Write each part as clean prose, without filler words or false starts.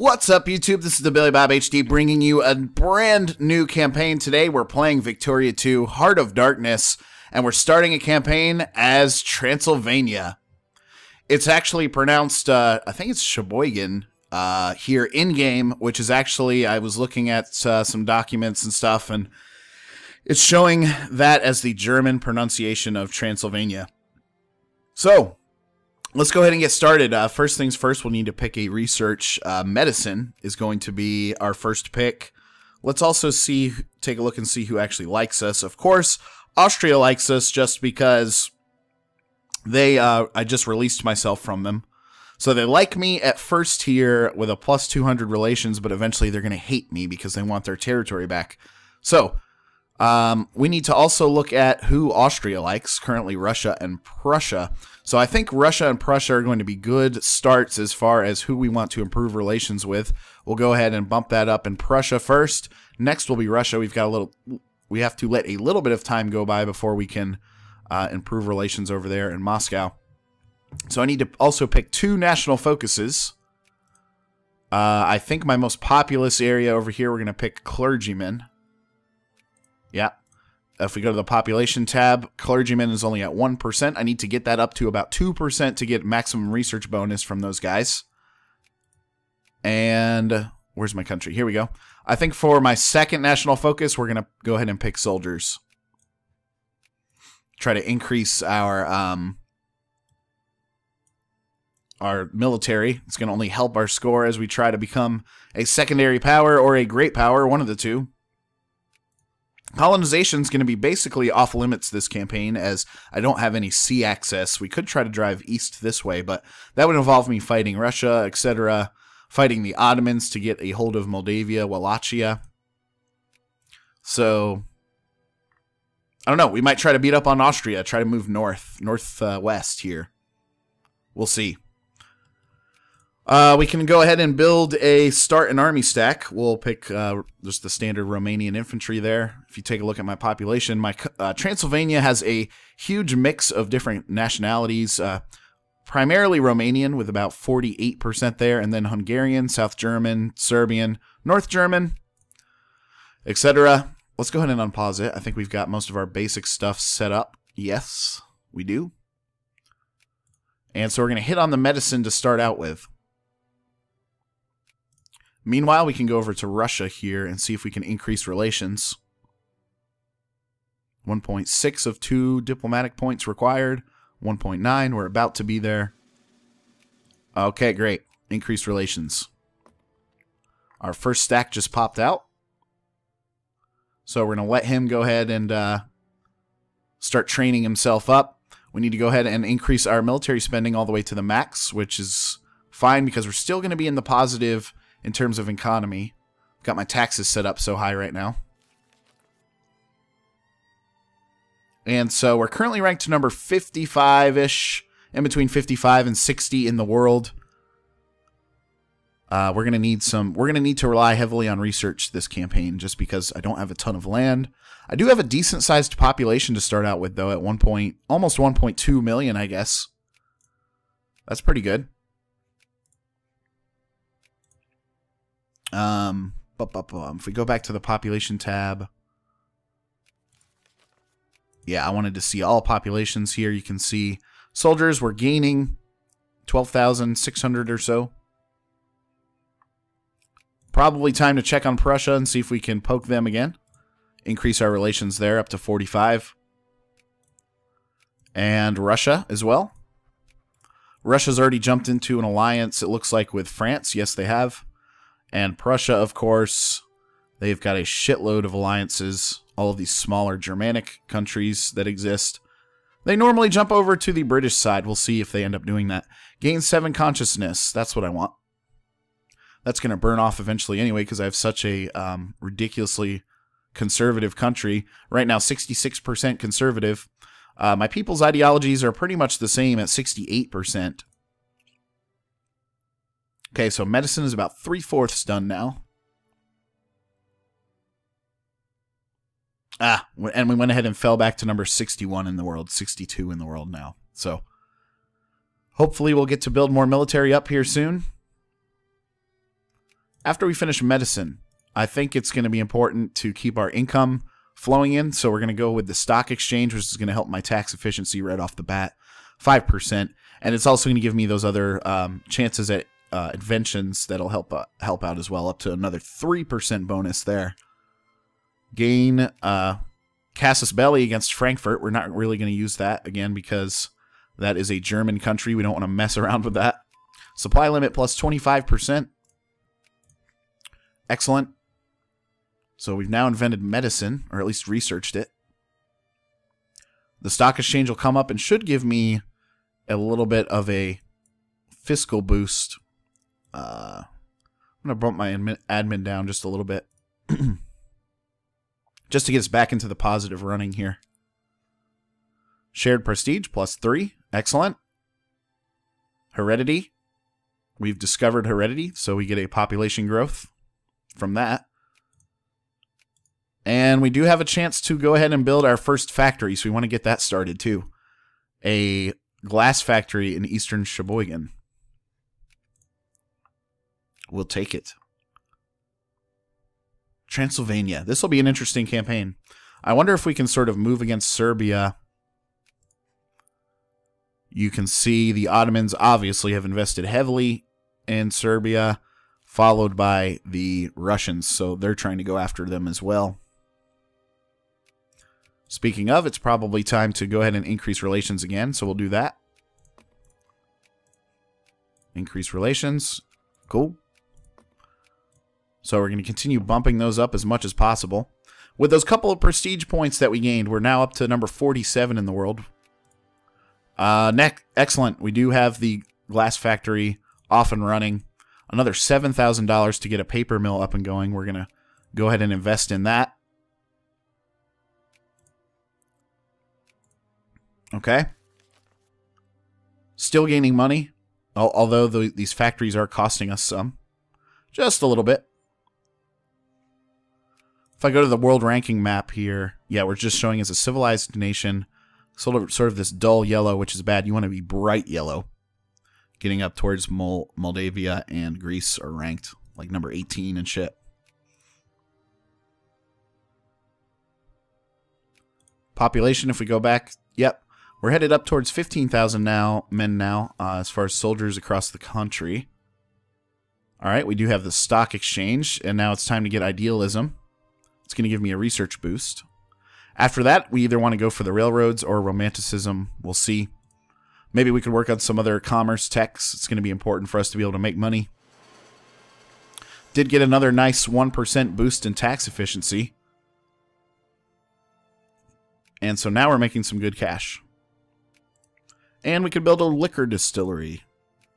What's up, YouTube? This is TheBillyBobHD bringing you a brand new campaign. Today we're playing Victoria 2, Heart of Darkness, and we're starting a campaign as Transylvania. It's actually pronounced, I think it's Sheboygan here in-game, which is actually, I was looking at some documents and stuff, and it's showing that as the German pronunciation of Transylvania. So, let's go ahead and get started. First things first, we'll need to pick a research. Medicine is going to be our first pick. Let's also take a look and see who actually likes us. Of course, Austria likes us just because I just released myself from them. So they like me at first here with a plus 200 relations, but eventually they're going to hate me because they want their territory back. So, we need to also look at who Austria likes, currently Russia and Prussia. So I think Russia and Prussia are going to be good starts as far as who we want to improve relations with. We'll go ahead and bump that up in Prussia first. Next will be Russia. We have to let a little bit of time go by before we can improve relations over there in Moscow. So I need to also pick two national focuses. I think my most populous area over here, we're going to pick clergymen. Yeah. If we go to the population tab, clergymen is only at 1%. I need to get that up to about 2% to get maximum research bonus from those guys. And where's my country? Here we go. I think for my second national focus, we're going to go ahead and pick soldiers. Try to increase our military. It's going to only help our score as we try to become a secondary power or a great power, one of the two. Colonization is going to be basically off limits this campaign as I don't have any sea access. We could try to drive east this way, but that would involve me fighting Russia, etc., fighting the Ottomans to get a hold of Moldavia, Wallachia. So, I don't know. We might try to beat up on Austria, try to move northwest here. We'll see. We can go ahead and build start an army stack. We'll pick just the standard Romanian infantry there. If you take a look at my population, my Transylvania has a huge mix of different nationalities, primarily Romanian with about 48% there, and then Hungarian, South German, Serbian, North German, etc. Let's go ahead and unpause it. I think we've got most of our basic stuff set up. Yes, we do. And so we're going to hit on the medicine to start out with. Meanwhile, we can go over to Russia here and see if we can increase relations. 1.6 of 2 diplomatic points required. 1.9, we're about to be there. Okay, great. Increased relations. Our first stack just popped out. So we're going to let him go ahead and start training himself up. We need to go ahead and increase our military spending all the way to the max, which is fine because we're still going to be in the positive in terms of economy. Got my taxes set up so high right now. And so we're currently ranked number 55-ish, in between 55 and 60 in the world. We're going to need to rely heavily on research this campaign just because I don't have a ton of land. I do have a decent sized population to start out with though at almost 1.2 million, I guess. That's pretty good. If we go back to the population tab, yeah, I wanted to see all populations here. You can see soldiers were gaining 12,600 or so. Probably time to check on Prussia and see if we can poke them again. Increase our relations there up to 45. And Russia as well. Russia's already jumped into an alliance, it looks like, with France. Yes, they have. And Prussia, of course, they've got a shitload of alliances. All of these smaller Germanic countries that exist. They normally jump over to the British side. We'll see if they end up doing that. Gain 7 consciousness. That's what I want. That's going to burn off eventually anyway because I have such a ridiculously conservative country. Right now, 66% conservative. My people's ideologies are pretty much the same at 68%. Okay, so medicine is about 3/4 done now. And we went ahead and fell back to number 61 in the world, 62 in the world now. So hopefully we'll get to build more military up here soon. After we finish medicine, I think it's going to be important to keep our income flowing in. So we're going to go with the stock exchange, which is going to help my tax efficiency right off the bat, 5%. And it's also going to give me those other chances at inventions that'll help out as well, up to another 3% bonus there. Gain Casus Belli against Frankfurt. We're not really going to use that again because that is a German country. We don't want to mess around with that. Supply limit plus 25%. Excellent. So we've now invented medicine, or at least researched it. The stock exchange will come up and should give me a little bit of a fiscal boost. I'm going to bump my admin down just a little bit. Just to get us back into the positive running here. Shared prestige plus 3. Excellent. Heredity. We've discovered heredity, so we get a population growth from that. And we do have a chance to go ahead and build our first factory, so we want to get that started too. A glass factory in Eastern Sheboygan. We'll take it. Transylvania. This will be an interesting campaign. I wonder if we can sort of move against Serbia. You can see the Ottomans obviously have invested heavily in Serbia, followed by the Russians, so they're trying to go after them as well. Speaking of, it's probably time to go ahead and increase relations again, so we'll do that. Increase relations. Cool. So we're going to continue bumping those up as much as possible. With those couple of prestige points that we gained, we're now up to number 47 in the world. Excellent. We do have the glass factory off and running. Another $7,000 to get a paper mill up and going. We're going to go ahead and invest in that. Okay. Still gaining money, although these factories are costing us some. Just a little bit. If I go to the world ranking map here, yeah, we're just showing as a civilized nation. Sort of this dull yellow, which is bad. You want to be bright yellow. Getting up towards Moldavia and Greece are ranked like number 18 and shit. Population, if we go back, yep. We're headed up towards 15,000 men now, as far as soldiers across the country. All right, we do have the stock exchange, and now it's time to get idealism. It's going to give me a research boost. After that, we either want to go for the railroads or romanticism. We'll see. Maybe we could work on some other commerce techs. It's going to be important for us to be able to make money. Did get another nice 1% boost in tax efficiency. And so now we're making some good cash. And we could build a liquor distillery.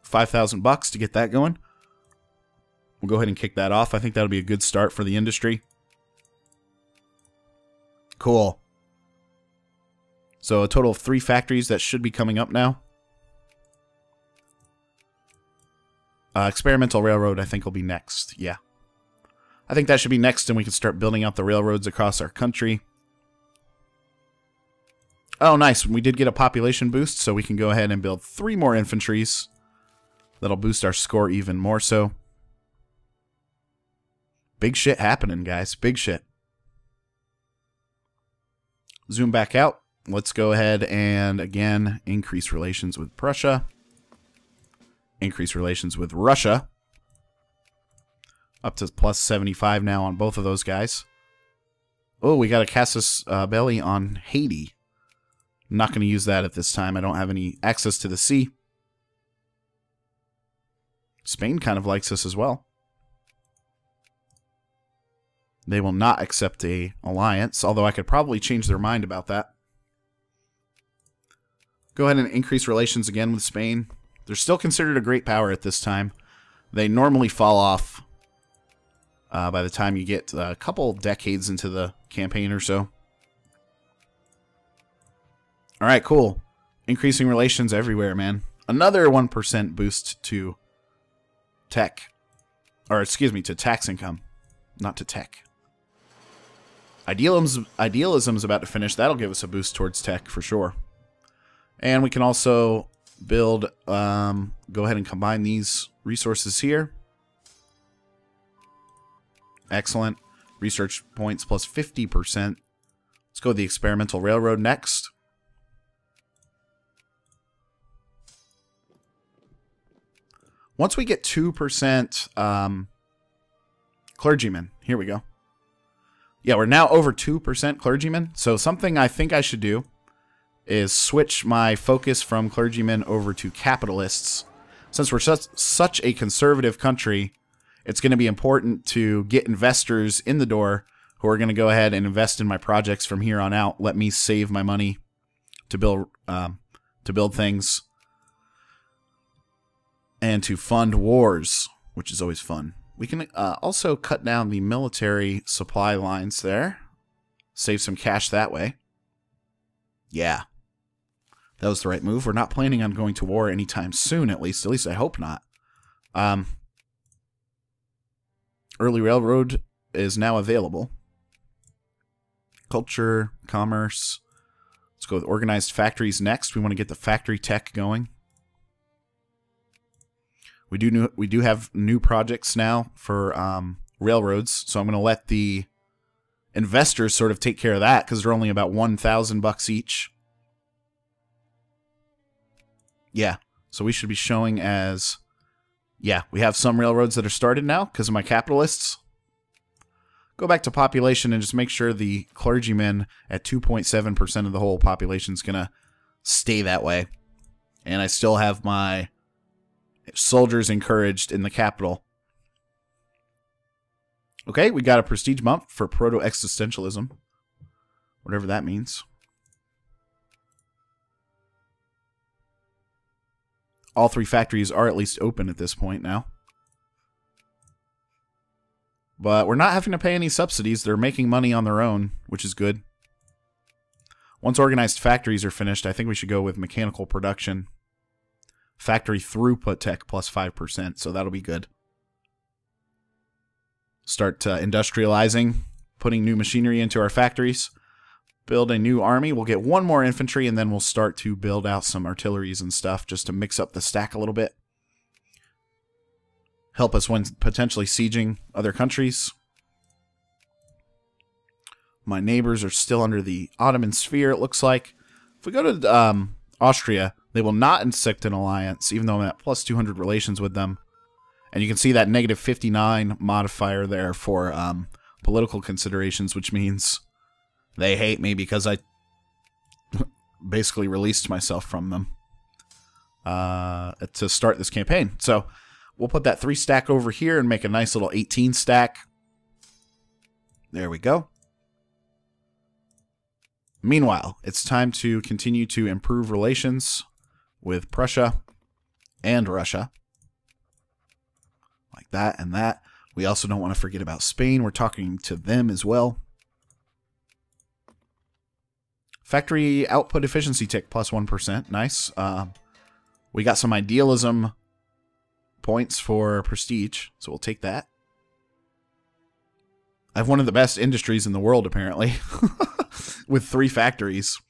$5,000 to get that going. We'll go ahead and kick that off. I think that'll be a good start for the industry. Cool. So a total of 3 factories that should be coming up now. Experimental railroad, I think, will be next. Yeah. I think that should be next, and we can start building out the railroads across our country. Oh, nice. We did get a population boost, so we can go ahead and build 3 more infantries. That'll boost our score even more so. Big shit happening, guys. Big shit. Zoom back out. Let's go ahead and, again, increase relations with Prussia. Increase relations with Russia. Up to plus 75 now on both of those guys. Oh, we got a Casus Belli on Haiti. I'm not going to use that at this time. I don't have any access to the sea. Spain kind of likes us as well. They will not accept an alliance, although I could probably change their mind about that. Go ahead and increase relations again with Spain. They're still considered a great power at this time. They normally fall off by the time you get a couple decades into the campaign or so. Alright, cool. Increasing relations everywhere, man. Another 1% boost to tech. Or, excuse me, to tax income. Not to tech. Idealism is about to finish. That'll give us a boost towards tech for sure. And we can also build, go ahead and combine these resources here. Excellent. Research points plus 50%. Let's go with the experimental railroad next. Once we get 2% clergymen, here we go. Yeah, we're now over 2% clergymen. So something I think I should do is switch my focus from clergymen over to capitalists. Since we're such a conservative country, it's going to be important to get investors in the door who are going to go ahead and invest in my projects from here on out. Let me save my money to build things and to fund wars, which is always fun. We can also cut down the military supply lines there. Save some cash that way. Yeah. That was the right move. We're not planning on going to war anytime soon, at least. At least I hope not. Early railroad is now available. Culture, commerce. Let's go with organized factories next. We want to get the factory tech going. We do have new projects now for railroads, so I'm going to let the investors sort of take care of that because they're only about $1,000 each. Yeah, so we should be showing as, yeah, we have some railroads that are started now because of my capitalists. Go back to population and just make sure the clergymen at 2.7% of the whole population is going to stay that way. And I still have my soldiers encouraged in the capital. Okay, we got a prestige bump for proto-existentialism. Whatever that means. All 3 factories are at least open at this point now. But we're not having to pay any subsidies. They're making money on their own, which is good. Once organized factories are finished, I think we should go with mechanical production. Factory throughput tech plus 5%, so that'll be good. Start industrializing, putting new machinery into our factories. Build a new army. We'll get 1 more infantry, and then we'll start to build out some artilleries and stuff just to mix up the stack a little bit. Help us when potentially sieging other countries. My neighbors are still under the Ottoman sphere, it looks like. If we go to Austria, they will not insect an alliance, even though I'm at plus 200 relations with them. And you can see that negative 59 modifier there for political considerations, which means they hate me because I basically released myself from them to start this campaign. So we'll put that 3 stack over here and make a nice little 18 stack. There we go. Meanwhile, it's time to continue to improve relations with Prussia and Russia. Like that and that. We also don't want to forget about Spain. We're talking to them as well. Factory output efficiency tick plus 1%. Nice. We got some idealism points for prestige, so we'll take that. I have one of the best industries in the world, apparently, with 3 factories.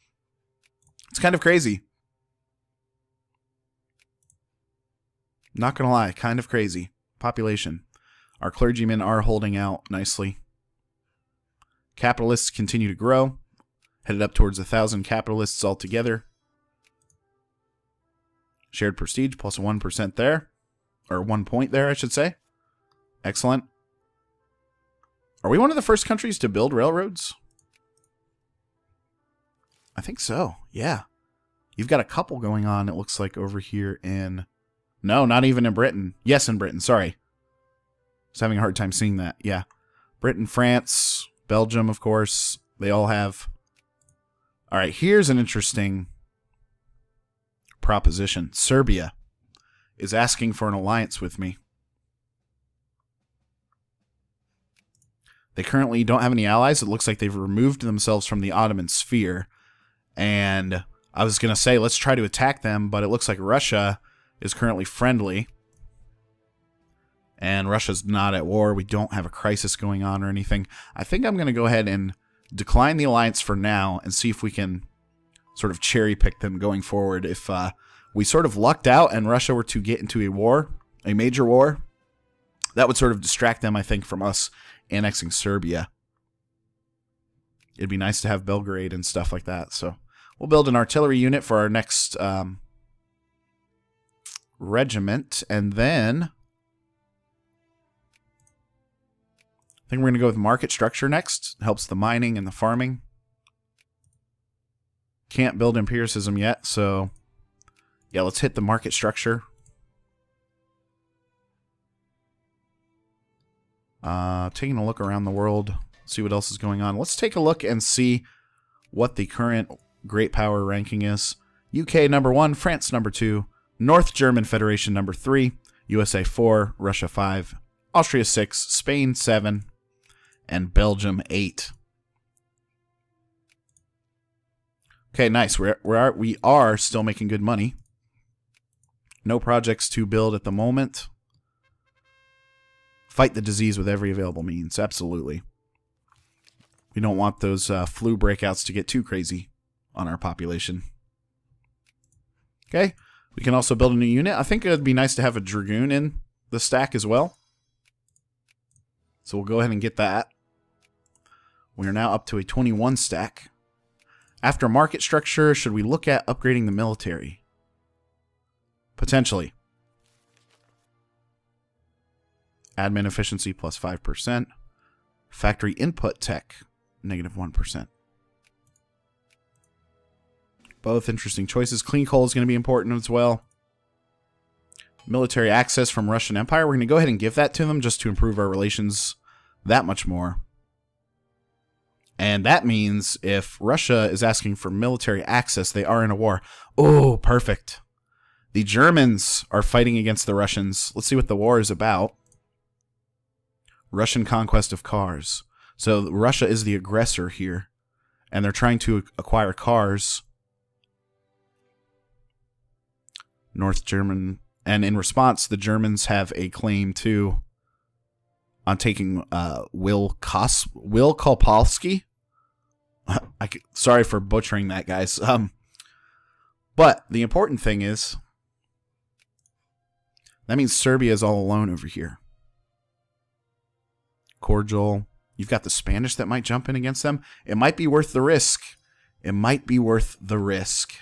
It's kind of crazy. Not gonna lie, kind of crazy. Population. Our clergymen are holding out nicely. Capitalists continue to grow. Headed up towards 1,000 capitalists altogether. Shared prestige plus 1% there. Or 1 point there, I should say. Excellent. Are we one of the first countries to build railroads? I think so, yeah. You've got a couple going on, it looks like, over here in... No, not even in Britain. Yes, in Britain, sorry. I was having a hard time seeing that, yeah. Britain, France, Belgium, of course. They all have... Alright, here's an interesting proposition. Serbia is asking for an alliance with me. They currently don't have any allies. It looks like they've removed themselves from the Ottoman sphere. And I was going to say, let's try to attack them, but it looks like Russia is currently friendly. And Russia's not at war. We don't have a crisis going on or anything. I think I'm going to go ahead and decline the alliance for now and see if we can sort of cherry pick them going forward. If we sort of lucked out and Russia were to get into a war, a major war, That would sort of distract them, I think, from us annexing Serbia. It'd be nice to have Belgrade and stuff like that. So we'll build an artillery unit for our next regiment. And then I think we're going to go with market structure next. It helps the mining and the farming. Can't build empiricism yet, so yeah, let's hit the market structure. Taking a look around the world, see what else is going on. Let's take a look and see what the current great power ranking is. UK number 1, France number 2, North German Federation number 3, USA 4, Russia 5, Austria 6, Spain 7, and Belgium 8. Okay, nice. We are still making good money. No projects to build at the moment. Fight the disease with every available means. Absolutely. We don't want those flu breakouts to get too crazy on our population. Okay. We can also build a new unit. I think it would be nice to have a Dragoon in the stack as well. So we'll go ahead and get that. We are now up to a 21 stack. After market structure, should we look at upgrading the military? Potentially. Admin efficiency plus 5%. Factory input tech, negative 1%. Both interesting choices. Clean coal is going to be important as well. Military access from Russian Empire. We're going to go ahead and give that to them just to improve our relations that much more. And that means if Russia is asking for military access, they are in a war. Oh, perfect. The Germans are fighting against the Russians. Let's see what the war is about. Russian conquest of cars. So Russia is the aggressor here. And they're trying to acquire cars. North German. And in response, the Germans have a claim too on taking Will Kolpolsky. Sorry for butchering that, guys. But the important thing is that means Serbia is all alone over here. Cordial. You've got the Spanish that might jump in against them. It might be worth the risk. It might be worth the risk.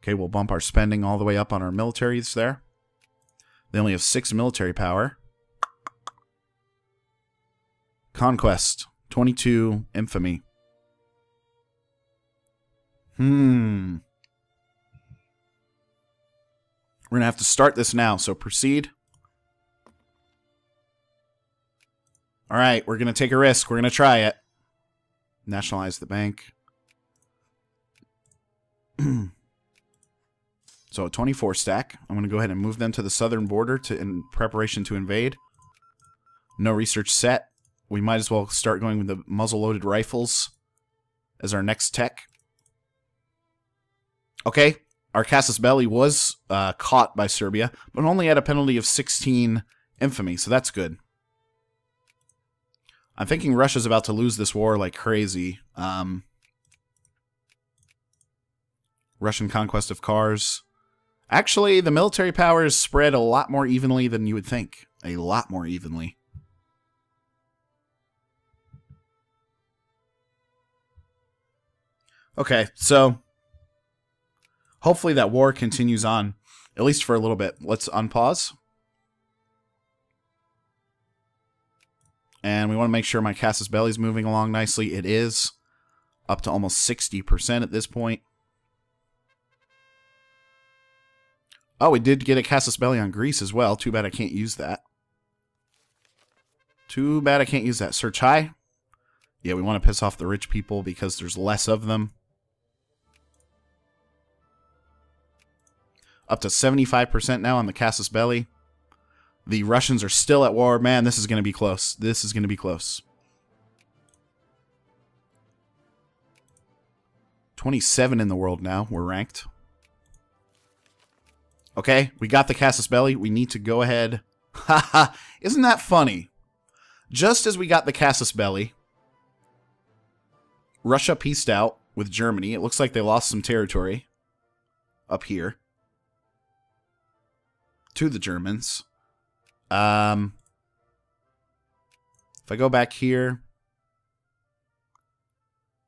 Okay, we'll bump our spending all the way up on our militaries there. They only have 6 military power. Conquest. 22 infamy. We're going to have to start this now, so proceed. Alright, we're going to take a risk. We're going to try it. Nationalize the bank. So a 24 stack. I'm going to go ahead and move them to the southern border in preparation to invade. No research set. We might as well start going with the muzzle-loaded rifles as our next tech. Okay, our Casus Belli was caught by Serbia, but only at a penalty of 16 infamy, so that's good. I'm thinking Russia's about to lose this war like crazy. Russian conquest of cars. Actually, the military power is spread a lot more evenly than you would think. A lot more evenly. Okay, so hopefully that war continues on, at least for a little bit. Let's unpause. And we want to make sure my Casus Belli is moving along nicely. It is up to almost 60% at this point. Oh, we did get a Casus Belli on Greece as well. Too bad I can't use that. Too bad I can't use that. Search high. Yeah, we want to piss off the rich people because there's less of them. Up to 75% now on the Casus Belli. The Russians are still at war. Man, this is going to be close. This is going to be close. 27 in the world now. We're ranked. Okay, we got the Casus Belli. We need to go ahead. Haha, isn't that funny? Just as we got the Casus Belli, Russia peaced out with Germany. It looks like they lost some territory up here. to the Germans. If I go back here,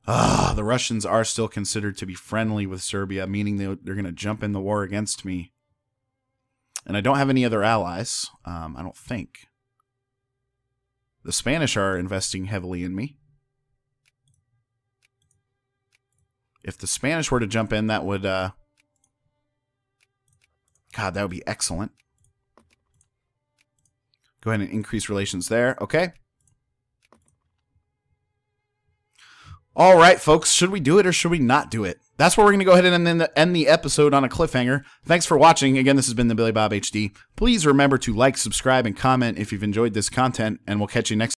the Russians are still considered to be friendly with Serbia, meaning they're going to jump in the war against me. And I don't have any other allies, I don't think. The Spanish are investing heavily in me. If the Spanish were to jump in, that would... God, that would be excellent. Go ahead and increase relations there. Okay. All right, folks. Should we do it or should we not do it? That's where we're going to go ahead and end the episode on a cliffhanger. Thanks for watching. Again, this has been the Billy Bob HD. Please remember to like, subscribe, and comment if you've enjoyed this content, and we'll catch you next time.